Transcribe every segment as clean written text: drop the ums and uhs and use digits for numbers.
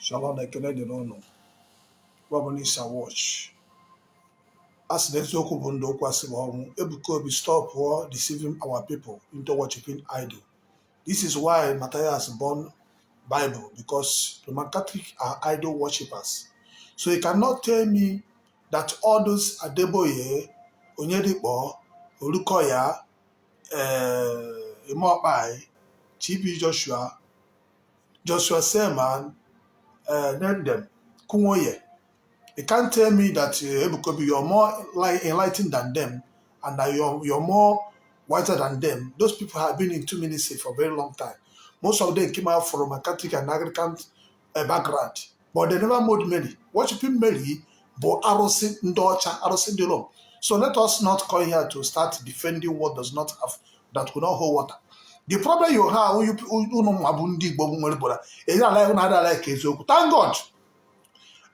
Shalom ekele dị n'ụlọ gbabụ n'isa watch. As the eziokwu bụ ndụ okwu asị ọnwụ. Ebuka stop war deceiving our people into worshiping idol. This is why Matthias born Bible, because Roman Catholic are idol worshippers. So you cannot tell me that all those Adeboye, Onyedipo, Olukoya, Imopai, Chibi Joshua Seman, name them, Kumoye. You can't tell me that Ebuka, you're more enlightened than them and that you're more wiser than them. Those people have been in 2 minutes for a very long time. Most of them came out from a Catholic and Anglican background, but they never made Mary. Worshiping Mary, but arrosing Ndocha, arrosing the law. So let us not come here to start defending what does not have, that will not hold water. The problem you have, thank God.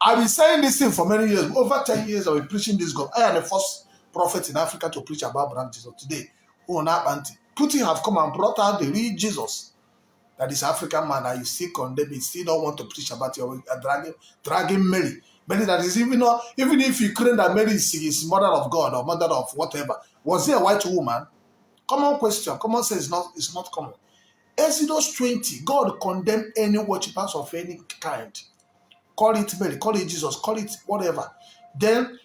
I've been saying this thing for many years. Over 10 years, I've been preaching this God. I am the first prophet in Africa to preach about brand Jesus. Today, Putin have come and brought out the real Jesus. That is African man that you still condemn. You still don't want to preach about your dragging Mary. Mary that is even if you claim that Mary is mother of God or mother of whatever. Was he a white woman? Common question. Common sense is not common. Exodus 20, God condemned any worshippers of any kind. Call it Mary, call it Jesus, call it whatever. Then,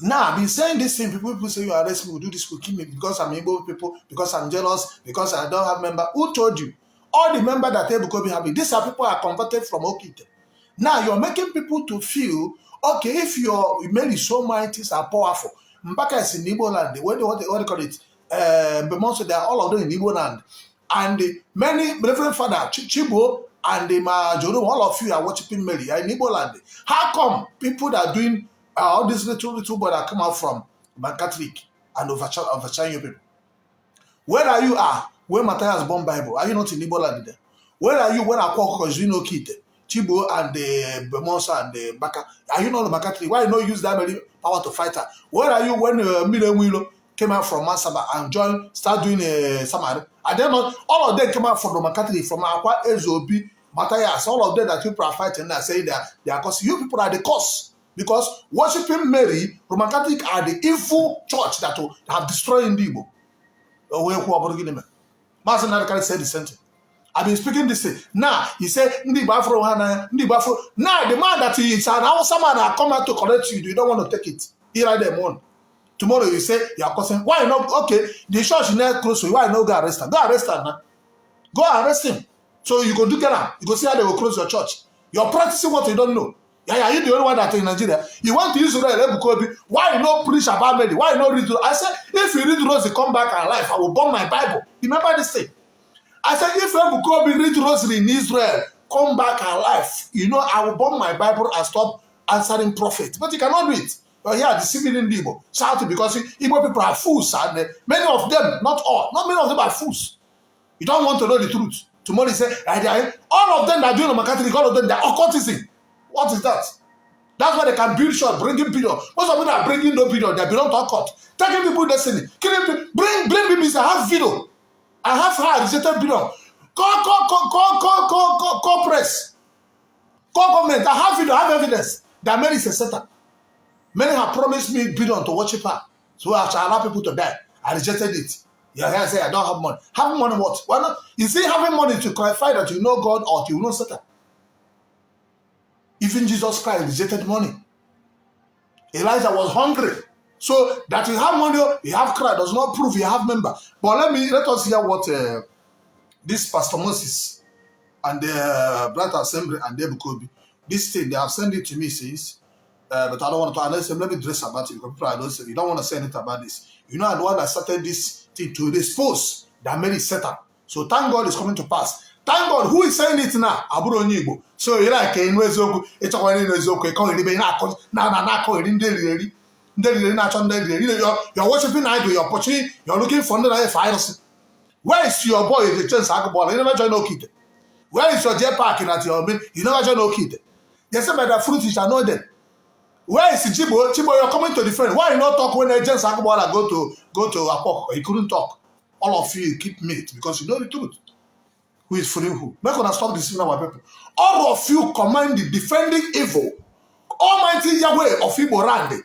now I've been saying this thing. People say you arrest me, will do this, will kill me because I'm Igbo people, because I'm jealous, because I don't have member. Who told you? All the members that Ebuka be having, these are people are converted from Okite. Now you're making people to feel, okay, if your Mary is so mighty, are powerful. Mbaka is in Igbo land. What do they call it? Bemonso, they are all of them in Igbo land. And many Reverend Father Chibo and the Majoro, all of you are worshiping Mary in Igbo land. How come people that are doing all these little boys that come out from Catholic and overcharge you people? Where are you when Matthias born Bible? Are you not in Igbo land there? Where are you when Akwoko is doing Okite, Chibo and the Bemonsa and the Baka? Are you not the Catholic? Why you not use that many power to fight her? Where are you when Mile came out from Masaba and start doing Samari? And then all of them came out from Roman Catholic, from Aqua Ezobi, Matthias, all of them that people are fighting and saying they are cause. You people are the cause. Because worshiping Mary, Roman Catholic are the evil church that have destroyed Igbo. Master Nadakari said the same thing. I've been speaking this thing. Now, he said, now the man that he is an awesome man that come out to correct you, you don't want to take it. Here I them on. Tomorrow you say, you are causing, why not? Okay, the church is not close to you. Why not go arrest him? Go arrest him now. Go arrest him. So you go do get him. You go see how they will close your church. You're practicing what you don't know. Yeah, you're the only one that in Nigeria. You went to Israel, why you not preach about Mary? Why you not read? I said, if you read Rosary, come back alive, I will burn my Bible. Remember this thing? I said, if Ebuka read Rosary in Israel, come back alive, I will burn my Bible and stop answering prophet. But you cannot do it. You're here deceiving in Igbo. Shouting because Igbo people are fools. And many of them, not all, not many of them are fools. You don't want to know the truth. Tomorrow you say, all of them that are doing Roman Catholic, all of them, they are occultism. What is that? That's why they can build short, bringing billion. Most of them are bringing no billion. They belong to occult. Taking people destiny. Killing people. Blame people. I have video. I have her rejected billion. Call press. Call government. I have video. I have evidence that Mary is a Satan. Many have promised me billion to worship her. So I shall allow people to die. I rejected it. Yeah, I say I don't have money. Having money what? Why not? You see, having money to clarify that you know God or you know Satan. Even Jesus Christ rejected money. Elijah was hungry. So that you have money, you have Christ does not prove you have member. But let us hear what this Pastor Moses and the Bright Assembly and Ebuka, this thing, they have sent it to me, says, but I don't want to announce them. Let me dress about it because people I don't say, you don't want to say anything about this. I'm the one that started this thing to expose that Mary is Satan. So thank God it's coming to pass. Thank God, who is saying it now? Aburo Igbo. So you like in Wezoku, it's a one in Wezoku, calling the you're worshiping idol, you're watching, you're looking for another virus. Where is your boy, the chance Akabala? You never join no kid. Where is your jet parking at your bin? You never join no kid. They say by the fruit you shall know them. Where is Chibo? Chibo, you're coming to defend. Why you not talk when Agents Akabala go to Apok? He couldn't talk. All of you keep mute because you know the truth. who is freeing who. Make us stop deceiving our people. All of you command the defending evil. Almighty Yahweh of Igbo land.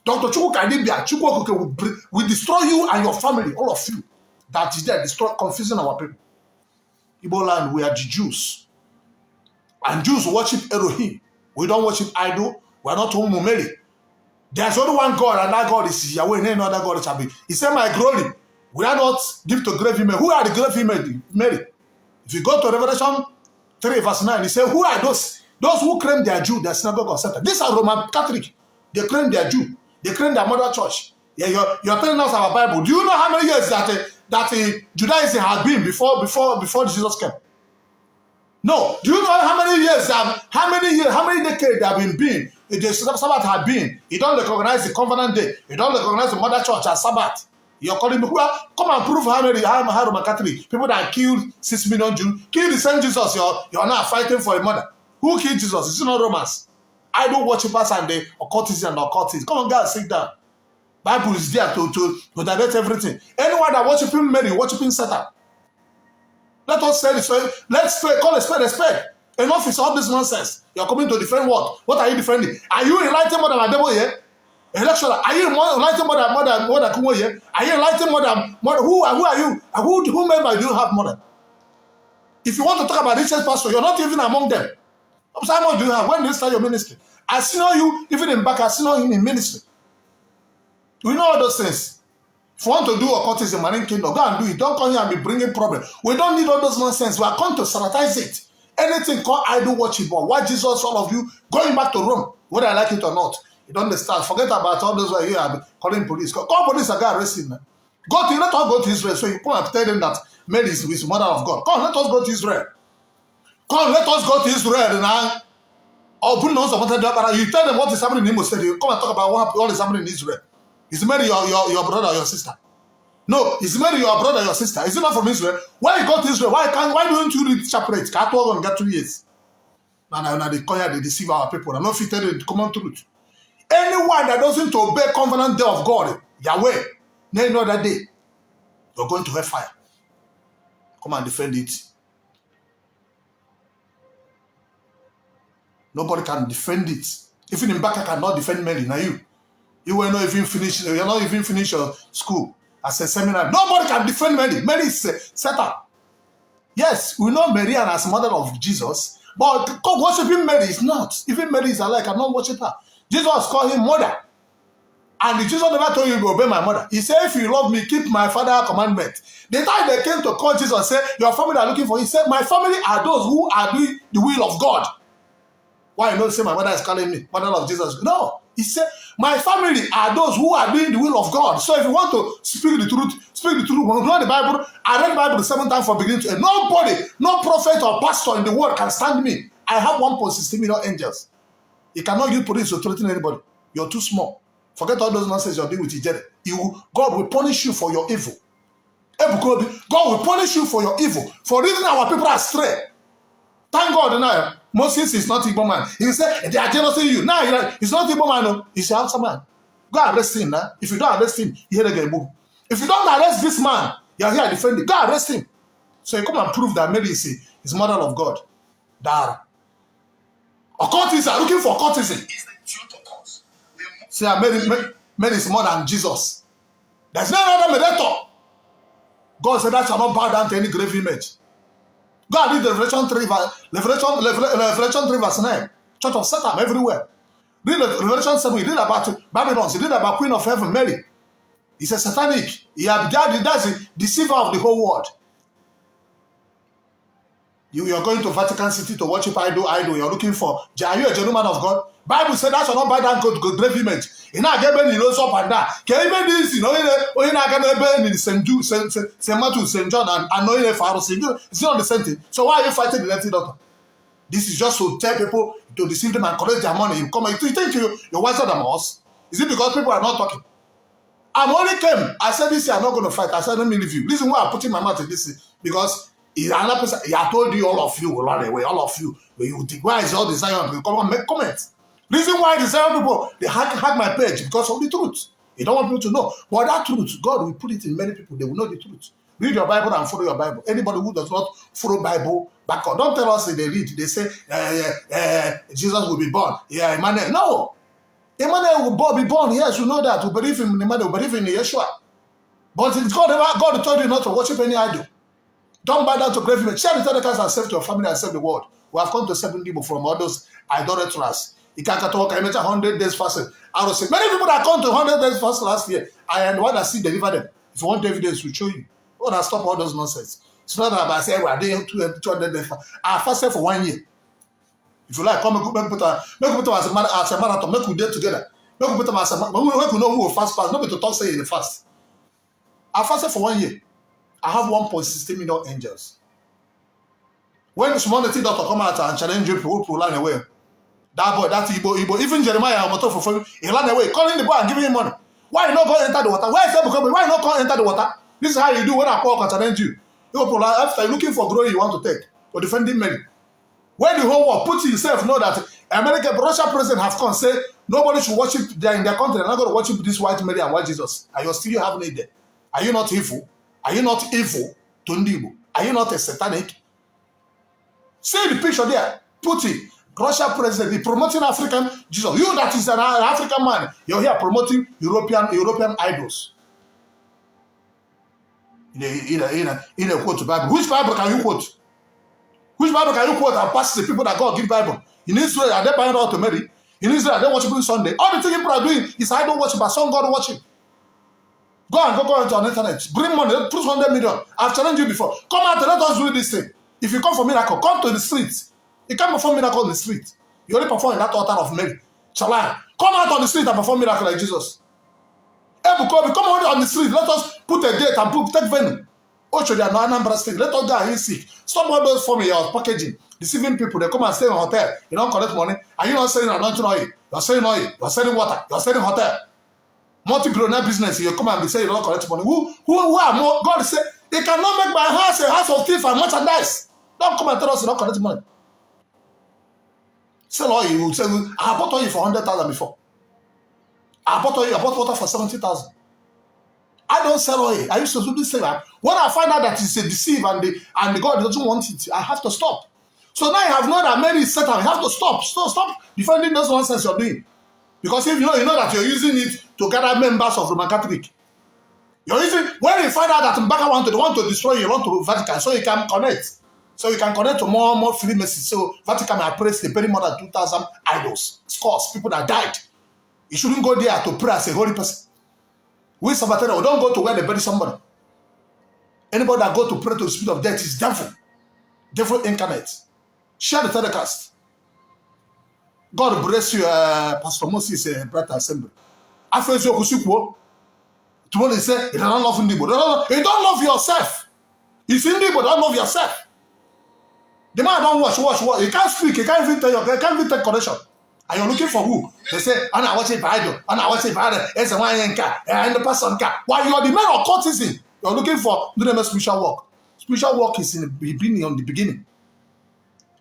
Dr. Chukwu will destroy you and your family, all of you. That is there, destroy, confusing our people. Igbo land, we are the Jews. And Jews worship Elohim. We don't worship idol. We are not Mary. There's only one God, and that God is Yahweh, and no other God shall be. He said, my glory, we are not give to grave image. Who are the grave image? Mary. If you go to Revelation 3 verse 9, he said, who are those? Those who claim they are Jew, their synagogue of Satan. These are Roman Catholic. They claim they are Jew. They claim their mother church. Yeah, you're telling us our Bible. Do you know how many years that Judaism had been before Jesus came? No. Do you know how many years, how many decades they have been? The Sabbath had been. You don't recognize the covenant day. You don't recognize the mother church as Sabbath. You're calling me, well, come and prove how Roman Catholic people that killed 6 million Jews, killed the same Jesus. You're now fighting for a mother. Who killed Jesus? It's not Romans. Idol worshippers and the occultists and the occultists. Come on, guys, sit down. Bible is there to direct everything. Anyone that worshiping Mary, worshiping Satan. Let us say this. Let's call a spade. Enough is all this nonsense. You're coming to defend what? What are you defending? Are you enlightened more than Adebo here? A lecturer, are you enlightened more than Kumo here? Are you enlightened more than who are you? Who member do you have more than? If you want to talk about richest pastor, you're not even among them. How much do you have? When do you start your ministry? I see you even in back. I see him in ministry. We know all those things. If you want to do occultism, marine kingdom, go and do it. Don't come here and be bringing problems. We don't need all those nonsense. We are going to sanitize it. Anything called idol worship or why Jesus, all of you, going back to Rome, whether I like it or not. You don't understand. Forget about all those who are here calling police. Call police and go arrest him. Let us go to Israel. So you come and tell them that Mary is mother of God. Come, let us go to Israel. Come, let us go to Israel now. You tell them what is happening in Imo State. You come and talk about what is happening in Israel. Is Mary your brother or your sister? No, is Mary your brother or your sister? Is it not from Israel? Why you go to Israel? Why don't you read chapter 8? Can't and get 2 years. Now they deceive our people. I'm not fit to the common truth. Anyone that doesn't obey covenant day of God, Yahweh, no other day, you're going to have fire. Come and defend it. Nobody can defend it. Even Ibaka cannot defend Mary. Now you will not even finish. You're not even finish your school as a seminar. Nobody can defend Mary. Mary is Satan. Yes, we know Mary as mother of Jesus, but worshiping Mary is not. Even Mary is alive. I cannot worship her. Jesus called him mother. And Jesus never told you to obey my mother. He said, if you love me, keep my father's commandment. The time they came to call Jesus and say, your family are looking for you. He said, my family are those who are doing the will of God. Why you don't say my mother is calling me mother of Jesus? No. He said, my family are those who are doing the will of God. So if you want to speak the truth, speak the truth. When you read the Bible, I read the Bible 7 times from beginning to end. Nobody, no prophet or pastor in the world can stand me. I have 1.16 million angels. You cannot use police to threaten anybody. You're too small. Forget all those nonsense you're doing with each other. God will punish you for your evil. Ebuka, God will punish you for your evil. For reason our people are astray. Thank God now. Moses is not Igbo man. He said they are jealousy you. Now he's not Igbo man. No. He's a Hausa man. Go arrest him now. If you don't arrest him, you hear again. If you don't arrest this man, you're here defending. Go arrest him. So you come and prove that Mary is mother of God. Dara. Occultists are looking for occultism. See, Mary is more than Jesus. There's no other mediator. God said that shall not bow down to any grave image. God read Revelation 3 verse 9. Church of Satan everywhere. Read Revelation 7. He read about Babylon. He read about Queen of Heaven, Mary. He's a satanic. That's the deceiver of the whole world. You're going to Vatican City to worship idol. You're looking for, are you a gentleman of God? Bible said that shall not bow down to grave image. You know, get Ben rose up and down. Can even this, you're not going to Ben in St. Matthew, St. John, and knowing a Pharisee. It's not the same thing. So why are you fighting the antidote? This is just to tell people to deceive them and collect their money. You think you're wiser than us? Is it because people are not talking? I'm only came. I said this year I'm not going to fight. I said let me leave you. Reason why I'm putting my mouth in this because another person. I told you all of you will run away. All of you. When you think why is all the Zion? Come on, make comments. Reason why the Zion people they hack my page because of the truth. You don't want people to know. But that truth, God will put it in many people. They will know the truth. Read your Bible and follow your Bible. Anybody who does not follow Bible, back on. Don't tell us that they read. They say Jesus will be born. Yeah, Emmanuel. No. Emmanuel will be born. Yes, you know that. We believe in Emmanuel. We believe in Yeshua. But it's God told you not to worship any idol. Don't bow down to grave image. Share the telecast and save your family and save the world. We have come to save people from all those idolaters. You can't talk. I mentioned 100 days fasting. I will say many people that come to 100 days fast last year. I am the one that see deliver them. If you want evidence, we'll show you. Oh, that stop all those nonsense. It's not about saying we are doing 200 days fast. I fasted for 1 year. If you like, come and put them as a marathon. Make we do it together. Make we put them as a marathon. We know who will fast. Nobody to talk say in the fast. I fasted for 1 year. I have 1.16 million angels. When humanity doctor come out and challenge you, people will run away. That boy, that Igbo, even Jeremiah, he ran away, calling the boy and giving him money. Why you not go enter the water? Why is Ebuka? Why you not go enter the water? This is how you do when I call and challenge you. After looking for glory you want to take, or defending men. When the whole world put yourself know that America, Russia president have come say nobody should worship there in their country. They're not going to worship this white Mary and white Jesus. Are you still having it there? Are you not evil? Are you not evil to Igbo? Are you not a satanic? See the picture there. Put it. Russia president, the promoting African Jesus. You that is an African man, you're here promoting European idols. In a quote to Bible. Which Bible can you quote? Which Bible can you quote and pass the people that God give Bible? In Israel, are they buying out to Mary? In Israel, are they worshiping Sunday? All the things people are doing is idol worship, but some God worship. Go into on the internet. Bring money. Put 100 million. I've challenged you before. Come out and let us do this thing. If you come for miracle, come to the streets. You can't perform miracle on the street. You only perform in that altar of Mary. Shalai. Come out on the street and perform miracle like Jesus. Ebuka, come on the street. Let us put a date and take venue. Ocho, they are not Anambra State. Let us go and heal sick. Stop all those forming your packaging. Deceiving people. They come and stay in a hotel. You don't collect money. Are you not selling anointing oil? You're selling oil. You're selling water. You're selling hotel. Multi-billionaire business, you come and be saying you don't collect money. Who are more? God say, they cannot make my house a house of thief and merchandise. Don't come and tell us you don't collect money. Sell oil, you will say, I bought oil for 100,000 before. I bought water for 70,000. I don't sell oil. I used to do this thing. When I find out that it's a deceive and the God doesn't want it, I have to stop. So now you have known that Mary is Satan. You have to stop. Stop defending those nonsense you're doing. Because if you know that you're using it to gather members of Roman Catholic. You're using, when you find out that Mbaka want to destroy you, want to Vatican, so you can connect. So you can connect to more and more Freemasons. So Vatican may praise the very more than 2,000 idols, scores, people that died. You shouldn't go there to pray as a holy person. We Sabbatarian, we don't go to where they bury somebody. Anybody that go to pray to the spirit of death is devil. Devil incarnate. Share the telecast. God bless you, Pastor Moses, Bright Assembly. After you tomorrow he said, you don't love Igbo. You don't love yourself. You see Igbo, don't love yourself. The man don't watch. He can't speak. He can't even tell you. He can't even take correction. And you're looking for who? They say, I'm not watching idol. I'm not watching idol. It's a wine and the person car. While you're the man of cultism, you're looking for spiritual work. Spiritual work is in the beginning.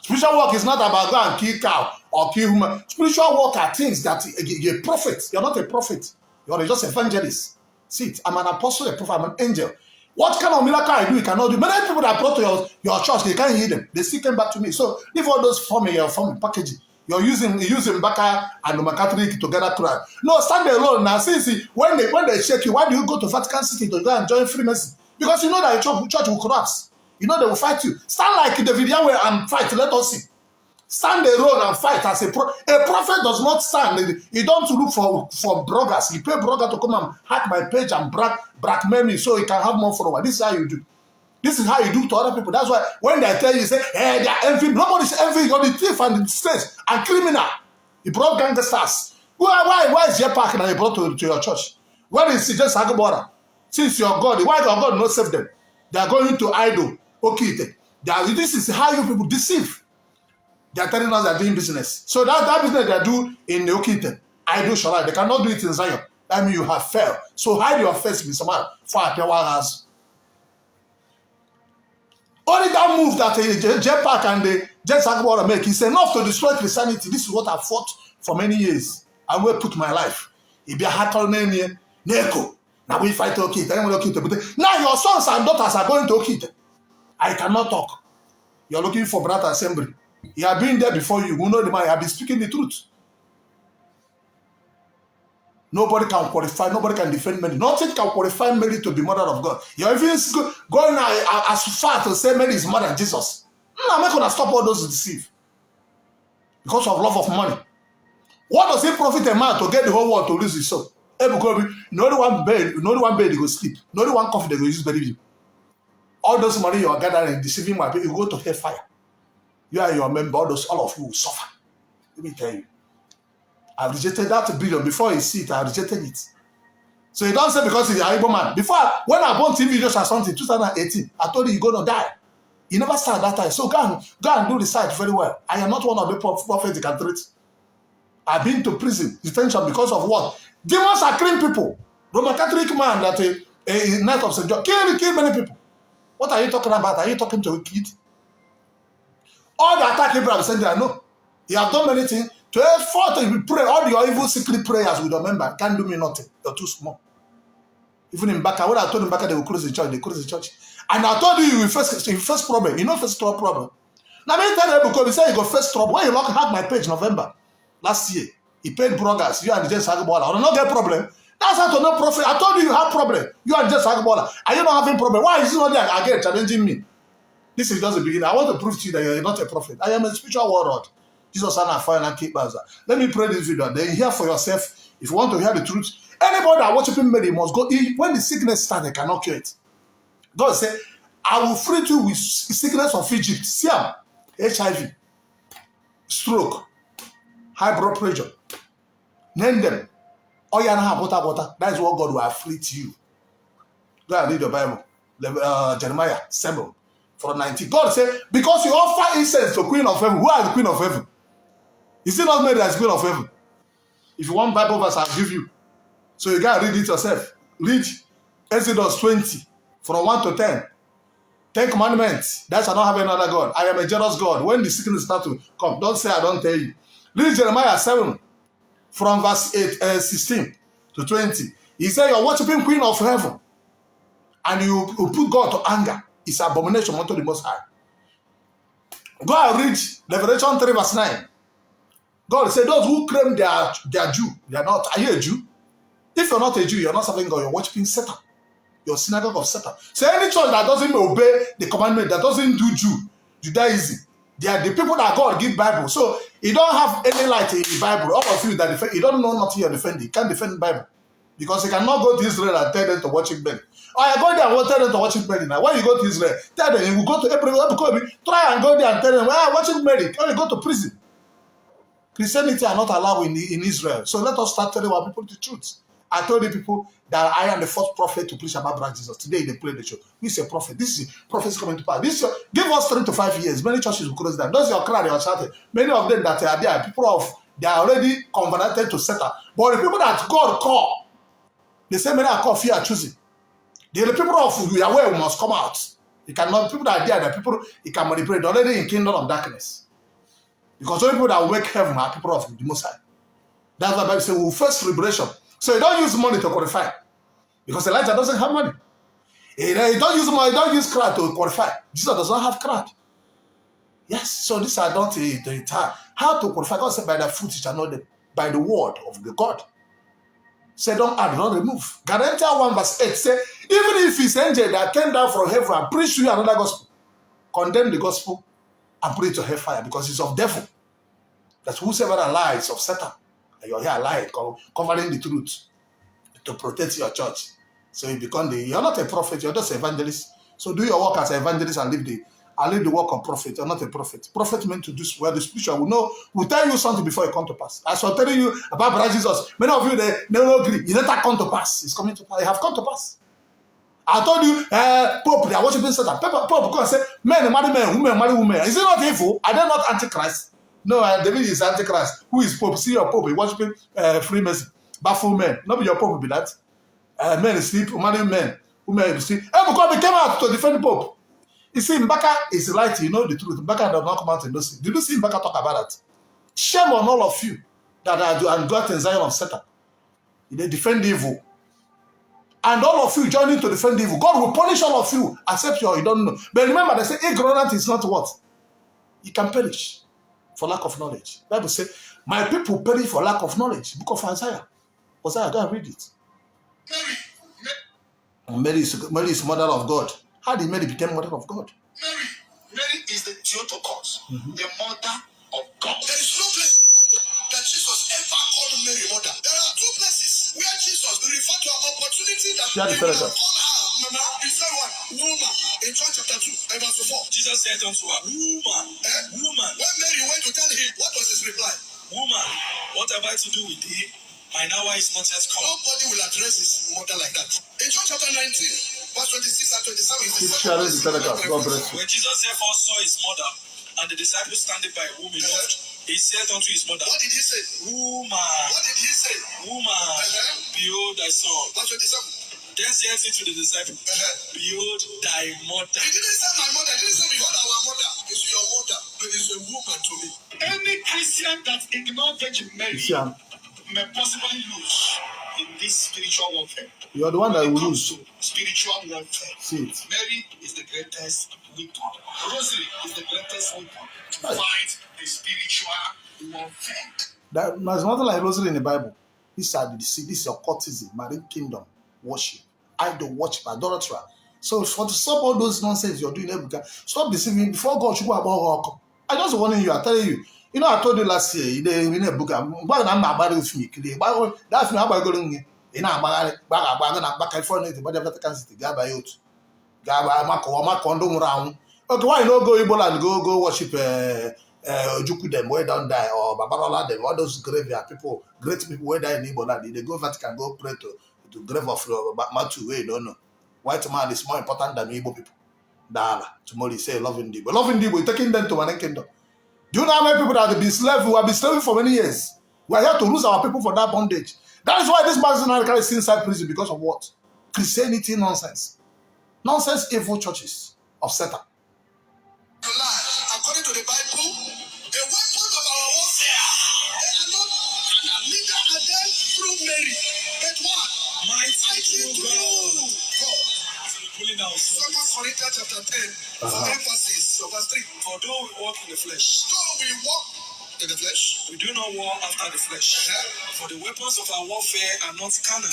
Spiritual work is not about go and kill cow or kill human. Spiritual work are things that you're a prophet. You're not a prophet. You're just an evangelist. See it. I'm an apostle, a prophet, I'm an angel. What kind of miracle I do, you cannot do. Many people that brought to your church, they can't hear them. They still came back to me. So leave all those forming packaging. You're using Baka and Roman Catholic together crowd. No, stand alone now. See, when they shake you, why do you go to Vatican City to go and join Freemason? Because you know that your church will collapse. You know they will fight you. Stand like David Yahweh and fight. Let us see. Stand alone and fight as a prophet. A prophet does not stand. He don't look for bloggers. He pay blogger to come and hack my page and blackmail me so he can have more followers. This is how you do. This is how you do to other people. That's why when they tell you, say, hey, they are envy. Nobody's envy. You're the thief and the slaves and criminal. He brought gangsters. Why is your park that he brought to your church? Where is just Agabora? Since your God, why your God not save them? They are going to idol. Okay, this is how you people deceive. They are telling us they are doing business. So that business they do in the Okite, idol Shalai, they cannot do it in Zion. That means you have failed. So hide your face with someone for a power house. Only that move that Jetpack and the Jet Agabora make is enough to destroy Christianity. This is what I fought for many years. I will put my life. It be a hacker Neko. Now we fight Okite. Now your sons and daughters are going to Okite. I cannot talk. You're looking for brother assembly. He has been there before you. Who know the man? He has been speaking the truth. Nobody can qualify. Nobody can defend Mary. Nothing can qualify Mary to be mother of God. You're even going as far to say Mary is mother than Jesus. I'm not going to stop all those deceive because of love of money. What does it profit a man to get the whole world to lose his soul? Ebuka, no one bed they go sleep. No one coffee they go use believe you. All those money you are gathering, deceiving my people, you go to hellfire. You are your member, all of you will suffer. Let me tell you. I rejected that billion before he see it. I rejected it. So you don't say because he's an Igbo man. Before, when I bought TV videos or something, 2018, I told you you're going to die. You never started that time. So go and do the site very well. I am not one of the prophets you can treat. I've been to prison, detention because of what? Demons are killing people. Roman Catholic man that a night of St. John kill many people. What are you talking about? Are you talking to a kid? All the attack people have sent there, no. You have done many things. To effort to pray, all your evil secret prayers with your member can't do me nothing. You're too small. Even in Baka, when I told him Baka they will close the church, they close the church. And I told you will first problem. You know first problem. Now me tell you because he said you go first trouble. When you hack my page November last year, he paid bloggers, you and James Agbola. I don't not get problem. That's how to know profit. I told you have problem. You and James Agbola. Are you not having problem? Why is he not there again challenging me? This is just the beginning. I want to prove to you that you're not a prophet. I am a spiritual warlord. Jesus and fire and keep us. Let me pray this video. Then hear for yourself. If you want to hear the truth, anybody that worshiping Mary must go. When the sickness starts, they cannot cure it. God said, I will free you with sickness of Egypt, Siam, HIV, stroke, high blood pressure. Name them. All you have water. That is what God will afflict you. Go and read the Bible. Jeremiah 7 from 19. God said, because you offer incense to Queen of Heaven. Who are the Queen of Heaven? Is it not made as Queen of Heaven? If you want Bible verse, I'll give you. So you gotta read it yourself. Read Exodus 20 from 1 to 10. 10 commandments. That shall not have another God. I am a jealous God. When the sickness start to come, don't say I don't tell you. Read Jeremiah 7 from verse 16 to 20. He said you're worshiping Queen of Heaven and you put God to anger. It's abomination unto the Most High. Go and read Revelation 3 verse 9. God said those who claim they are Jew, they are not. Are you a Jew? If you're not a Jew, you're not serving God, you're worshiping Satan. You're synagogue of Satan. So any church that doesn't obey the commandment, that doesn't do Judaism, they are the people that God give Bible. So you don't have any light in the Bible. All of you that defend, you don't know nothing you're defending. You can't defend the Bible. Because you cannot go to Israel and tell them to worship men. Or you go there and tell them to worship Mary. Now, when you go to Israel, tell them, you will go to Ebuka, try and go there and tell them, well, worship Mary. Or you go to prison. Christianity are not allowed in Israel. So let us start telling our people the truth. I told the people that I am the first prophet to preach about Black Jesus. Today they play the show. This is a prophet. This is prophets coming to pass. Give us 3 to 5 years. Many churches will close down. Those are crying, they are shouting. Many of them that are there, they are already converted to Satan. But the people that God call, the same many are called fear choosing. The people of Yahweh must come out. You cannot, people that are there, the people you can manipulate. They're already in kingdom of darkness. Because only people that will make heaven are people of the Most High. That's why the Bible says we'll face liberation. So you don't use money to qualify. Because Elijah doesn't have money. You don't use money, don't use crowd to qualify. Jesus does not have crowd. Yes, so these are not the time. How to qualify? God said, by the fruit you shall know them. By the word of the God. Say, don't add, don't remove. Galatians 1 verse 8 say, even if it's angel that came down from heaven and preached to you another gospel, condemn the gospel and put it to hellfire because it's of devil. That whosoever lies of Satan, and you're here lying, covering the truth to protect your church. So you become you're not a prophet, you're just an evangelist. So do your work as an evangelist and leave the work of prophet. You're not a prophet. Prophet meant to do where the spiritual will tell you something before it come to pass. As I'm telling you about Brother Jesus, many of you they don't agree. It never come to pass. It's coming to pass. It have come to pass. I told you, Pope, they are worshiping Satan. Pope come and say, men marry men, women marry women. Is it not evil? Are they not Antichrist? No, David is Antichrist. Who is Pope? See your Pope, he worshiping Freemason. Baffle men. Not be your Pope, be that. Men sleep, marry men. Women sleep. Ebuka came out to defend the Pope. You see, Mbaka is right, you know the truth. Mbaka does not come out and know. Did you see Mbaka talk about that? Shame on all of you that are got in Zion of Satan. They defend evil. and all of you joining to defend evil. God will punish all of you, except you don't know. But remember, they say ignorant is not what? You can perish for lack of knowledge. The Bible says, my people perish for lack of knowledge. Book of Isaiah. Isaiah, go and read it. Mary is mother of God. How did Mary become mother of God? Mary is the Theotokos, the mother of God. There is no place that Jesus ever called Mary mother. There are two places where Jesus will refer to an opportunity that he will call her mama. He said what? Woman. In John chapter 2, verse 4. Jesus said unto her, woman. Woman. When Mary went to tell him, what was his reply? Woman, what have I to do with thee? My hour is not yet come. Nobody will address his mother like that. In John chapter 19, verse 26 and 27, when Jesus therefore saw his mother and the disciples standing by whom he loved, he said unto his mother, what did he say? Woman. What did he say? Woman, behold thy son. Verse 27. Then said he to the disciple, behold thy mother. He didn't say my mother, he didn't say behold our mother. It's your mother, but it's a woman to me. Any Christian that ignores Virgin Mary may possibly lose in this spiritual warfare. You are the one that will lose. Spiritual warfare. See it. Mary is the greatest weapon. Rosary is the greatest weapon to fight the spiritual warfare. There's nothing like rosary in the Bible. These are the deceit. This is your cultism, marine kingdom, worship, idol worship, idolatry. So for to stop all those nonsense you're doing, Ebuka, stop deceiving before God should go about. I just warning you. I'm telling you. You know, I told you last year, in Ebuka, why I'm not about with me. That's me. I'm going. In a back California, but the Vatican City, Gaba Youth, Gaba Mako, Condom round. Okay, why not go Ebola and go worship Juku them where don't die or Babarola them, all those graveyard people, great people where die in Ebola, they go Vatican, go pray to grave of Matthew, we don't know. White man is more important than Igbo people. Dala, tomorrow say loving Igbo. Loving Igbo, taking them to one kingdom. Do you know how many people that have been slaves who have been slaving for many years? We are here to lose our people for that bondage. That is why this man is inside prison because of what? Christianity nonsense. Nonsense evil churches of Satan. According to the Bible, the weapons of our warfare, they are not carnal, neither are they through Mary. But what? Mighty through God. Pulling out. 2 Corinthians chapter 10, emphasis of verse 3. For though we walk in the flesh, in the flesh, we do not war after the flesh. For the weapons of our warfare are not carnal,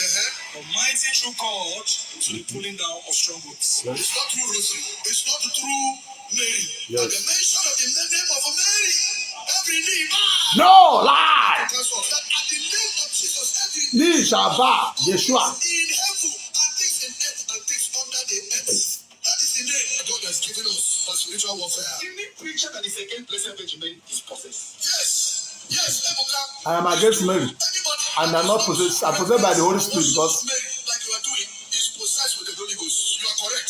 but mighty through God to the pulling down of strongholds. Yes. It's not through rosary. It's not through Mary. Yes. But the mention of the name of Mary, every knee bow. No lie. That at the name of Jesus, every knee shall bow. Yeshua. In heaven and things in earth and things under the earth. That is the name God has given us for spiritual warfare. Any preacher that is against Blessed Virgin Mary is possessed. Yes, Ebuka. I am against Mary. And I'm not possessed. I'm possessed by the Holy Spirit because Mary, like you are doing, is possessed with the Holy Ghost. You are correct.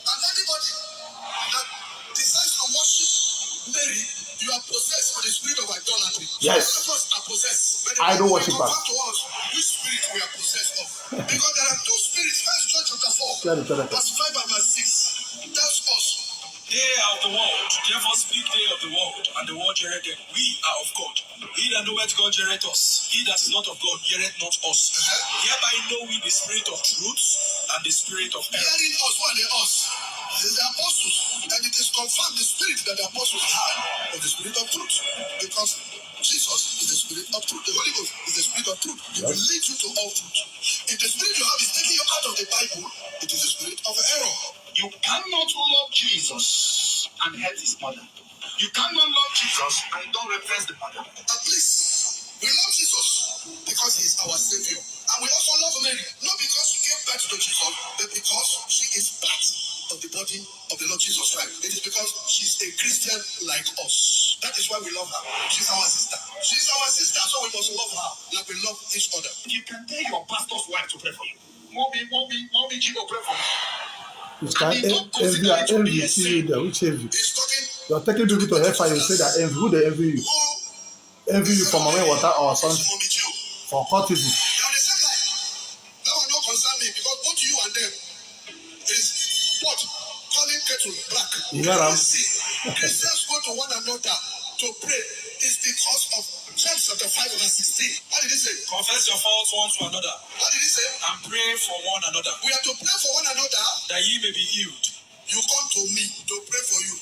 And anybody that decides to worship Mary, you are possessed with the spirit of idolatry. Yes. All of us are possessed. I don't worship her. Come to us which spirit we are possessed of. Because there are two spirits. First John chapter 4, verse 5 and verse 6 tells us, they are of the world, therefore speak they of the world, and the world heareth them. We are of God. He that knoweth God heareth us. He that is not of God heareth not us. Hereby know we the spirit of truth and the spirit of error. Hearing us, what are they us? It is the apostles, and it is confirmed the spirit that the apostles have of the spirit of truth. Because Jesus is the spirit of truth. The Holy Ghost is the spirit of truth. It will lead you to all truth. If the spirit you have is taking you out of the Bible, it is the spirit of error. You cannot love Jesus and hate his mother. You cannot love Jesus and don't reference the mother. At least we love Jesus because he is our Savior. And we also love Mary, not because she gave birth to Jesus, but because she is part of the body of the Lord Jesus Christ. It is because she's a Christian like us. That is why we love her. She's our sister. She's our sister, so we must love her like we love each other. You can tell your pastor's wife to pray for you. Mommy, Chico, pray for me. Which envy see you there? Which envy? You are taking people to hellfire. You say that envy. Who they envy you? Envy you for mommy water or something? For cultism. That will not concern me because both you and them is what? Calling kettle black. You hear them? Christians go to one another to pray is because of James chapter 5 verse 16. What did he say? Confess your faults one to another. What did he say? And pray for one another. We are to pray for one another that ye may be healed. You come to me to pray for you.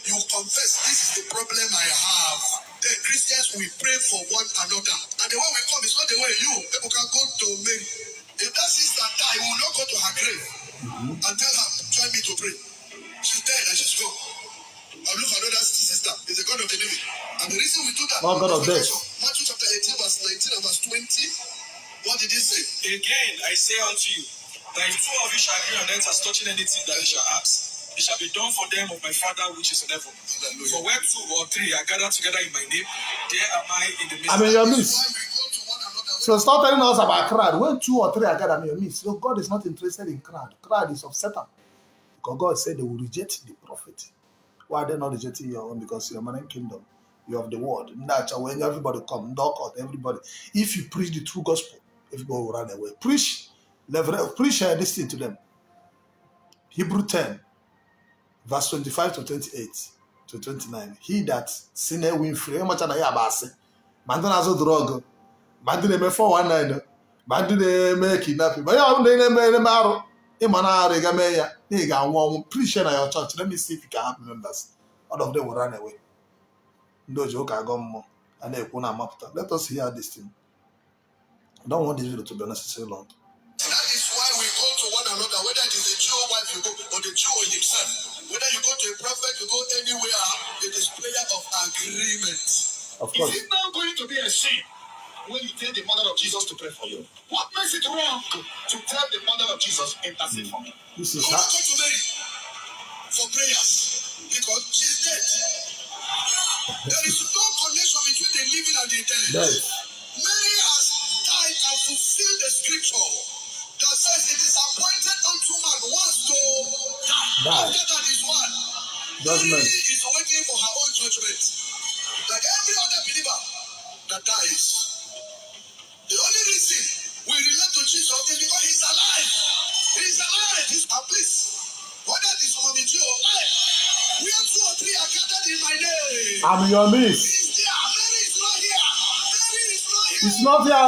You confess, this is the problem I have. The Christians, we pray for one another. And the way we come is not the way you. People can go to Mary. If that sister die, we will not go to her grave and tell her, join me to pray. She's dead and she's gone. I'll look for another sister. It's the God of the living. And the reason we do that God of death. Matthew chapter 18, verse 19 and verse 20. What did he say? Again, I say unto you, that if two of you shall agree on earth as touching anything that they shall ask, it shall be done for them of my Father which is in heaven. Hallelujah. For where two or three are gathered together in my name, there am I in the midst. I mean, your midst. So stop telling us about crowd. When two or three are gathered in your midst, so God is not interested in crowd. Crowd is of Satan. Because God said they will reject the prophet. Why are they not rejecting your own? Because you're man in kingdom. You have the word. That's when everybody come, knock out everybody. If you preach the true gospel, everybody will run away. Preach this thing to them. Hebrew 10, verse 25 to 28 to 29. He that sinned win free. How much are you about? Man don't have drug. Man didn't make 419. Man didn't make kidnapping. But you didn't make them out. Preach in your church. Let me see if you can have members. All of them will run away. Let us hear this thing. I don't want this video to be unnecessarily long. That is why we go to one another, whether it is a Jew wife you go, or the Jew or himself. Whether you go to a prophet, you go anywhere, it is prayer of agreement. Of course. Is it now going to be a sin when you tell the mother of Jesus to pray for you? What makes it wrong to tell the mother of Jesus, intercede for me? This is go to Mary for prayers because she's dead. There is no connection between the living and the dead. Mary has died and fulfilled the scripture that says it is appointed unto man once to die. After that is one. Mary is waiting for her own judgment. Like every other believer that dies. The only reason we relate to Jesus is because he's alive. He's alive. He's at peace. Whether it is from the Jew or life. We are two or three are gathered in my name. I'm in your midst. He's there. Mary is not here. Mary is not here. It's not here.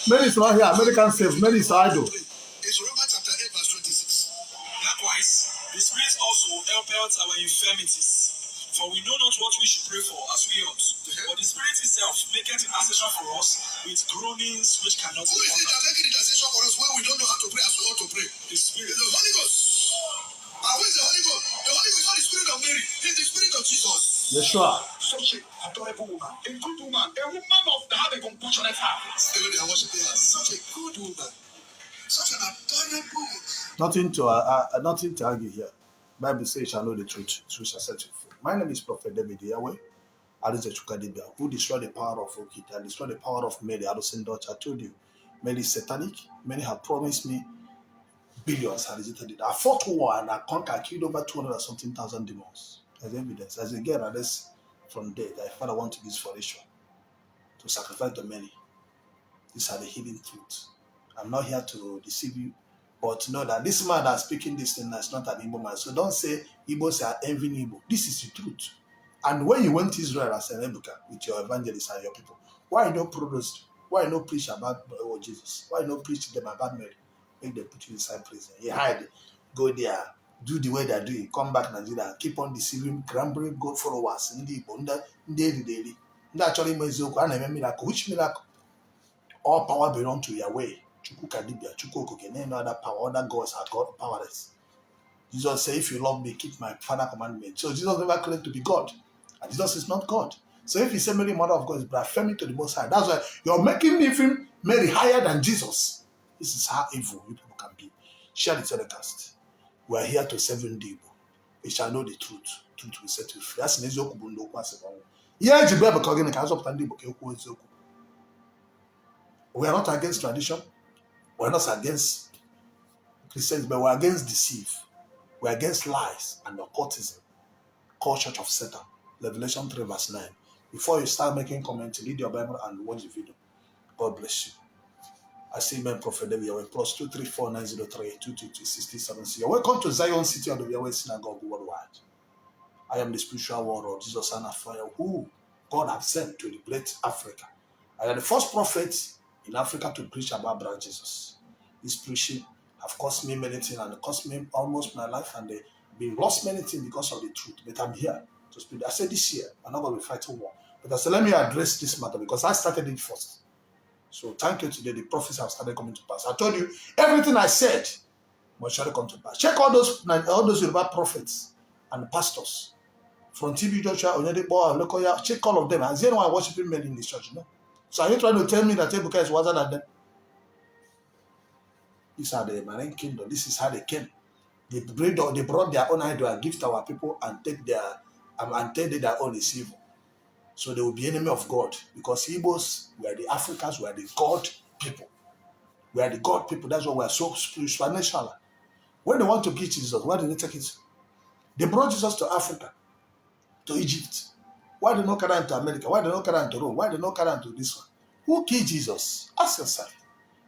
Mary is not here. Mary can save. Mary is idle. It's Romans chapter 8, verse 26. Likewise, the Spirit also help out our infirmities. For we know not what we should pray for as we ought. But the Spirit itself maketh intercession for us with groanings which cannot be. Who is it that making intercession for us when we don't know how to pray as we ought to pray? The Spirit. The Holy Ghost. And who is the Holy Ghost? The Holy Ghost is not the Spirit of Mary. It's the Spirit of Jesus. Yeshua. Such an adorable woman. A good woman. A woman of that have a compassionate heart. The way they are worshiping her. Such a good woman. Such an adorable woman. Nothing to argue here. Bible says, you shall know the truth. Truth shall set you free. My name is Prophet David Yahweh. Who destroyed the power of Okita, destroyed the power of Mary, Addison Dutch. I told you, Mary is satanic. Many have promised me billions. I rejected it. I fought war and I conquered, I killed over 200-something thousand demons. As evidence. As a girl, arrest from death, I Father want to use for ritual to sacrifice to many. These are the hidden truths. I'm not here to deceive you, but know that this man that's speaking this thing is not an Igbo man. So don't say Igbos are envying Igbo. This is the truth. And when you went to Israel as an Ebuka with your evangelists and your people, why you don't produce? Why you don't preach about Jesus? Why you don't preach to them about Mary? Make them put you inside prison. You hide, go there, do the way they do it, come back to Nigeria, keep on deceiving, grumbling, God followers. Actually, miracle. Which miracle? All power belongs to Yahweh. No other power, other gods are God powerless. Jesus said, if you love me, keep my Father commandment. So Jesus never claimed to be God. And Jesus is not God. So if you say Mary, Mother of God, is blasphemy to the Most High. That's why you're making even Mary higher than Jesus. This is how evil you people can be. Share the telecast. We are here to save you in Igbo. We shall know the truth. Truth will set you free. That's an easy we are not against tradition. We are not against Christians, but we are against deceit. We are against lies and occultism. Called Church of Satan. Revelation 3 verse 9. Before you start making comments, read your Bible and watch the video. God bless you. I say Amen, Prophet David Yahweh. Plus 234-903-222-67. You're welcome to Zion City of the Yahweh Synagogue worldwide. I am the spiritual warlord, Jesus Son of Fire, who God has sent to liberate Africa. I am the first prophet in Africa to preach about Brother Jesus. This preaching have cost me many things and it cost me almost my life, and they been lost many things because of the truth. But I'm here to speak. I said this year, I'm not going to be fighting war. But I said, let me address this matter because I started it first. So thank you today. The prophets have started coming to pass. I told you, everything I said must surely come to pass. Check all those Yoruba prophets and pastors. From TB Joshua, Onyedebo, and Lokoya, check all of them. Has anyone worshiping men in this church? No. So are you trying to tell me that Ebuka is wiser than them? These are the marine kingdom. This is how they came. They brought their own idol and give to our people and take their and tell them their own is evil. So they will be enemy of God because Igbos were the Africans, were the God people. We are the God people. That's why we are so spiritual. When they want to kill Jesus, why did they take it? They brought Jesus to Africa, to Egypt. Why did they not carry him to America? Why did they not carry him to Rome? Why did they not carry him to this one? Who killed Jesus? Ask yourself.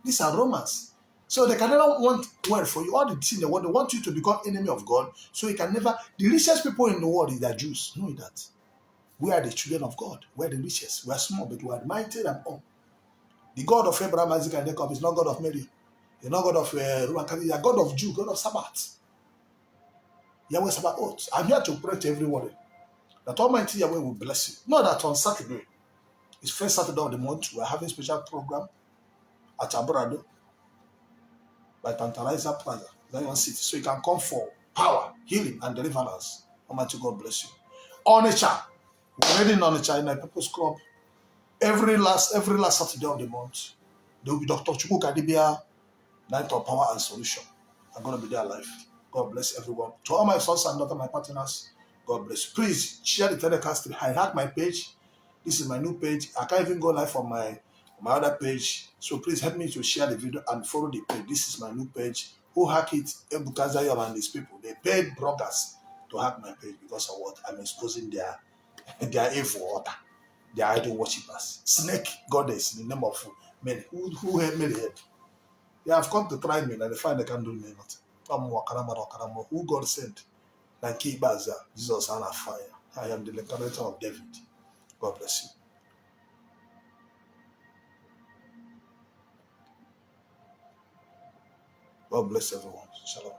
These are Romans. So they can never want well for you. All the things they want you to become enemy of God. So you can never. The richest people in the world is the Jews. Know that. We are the children of God. We are the richest. We are small, but we are mighty and all. The God of Abraham, Isaac, and Jacob is not God of Mary. He's not God of Roman Catholic. He's a God of Jew, God of Sabbath. Yahweh Sabbath. I'm here to pray to everyone that Almighty Yahweh will bless you. Know that on Saturday, it's first Saturday of the month, we're having a special program at Abrado by Tantalizer Plaza, Zion City. So you can come for power, healing, and deliverance. Almighty God bless you. Onitsha. We're already in Onitsha in a People's Club. Every last Saturday of the month, there will be Dr. Chukwuka Dibia, Night of Power and Solution. I'm going to be there live. God bless everyone. To all my sons and daughters, my partners, God bless you. Please share the telecast. I hacked my page. This is my new page. I can't even go live on my other page. So please help me to share the video and follow the page. This is my new page. Who hack it? Ebuka and these people. They paid bloggers to hack my page because of what? I'm exposing their evil order. Their idol worshippers. Snake goddess in the name of many. Who help me help? They have come to try me and they find they can't do me nothing. Who God sent? Like Kibaza, Jesus and a fire. I am the liberator of David. God bless you. God bless everyone. Shalom.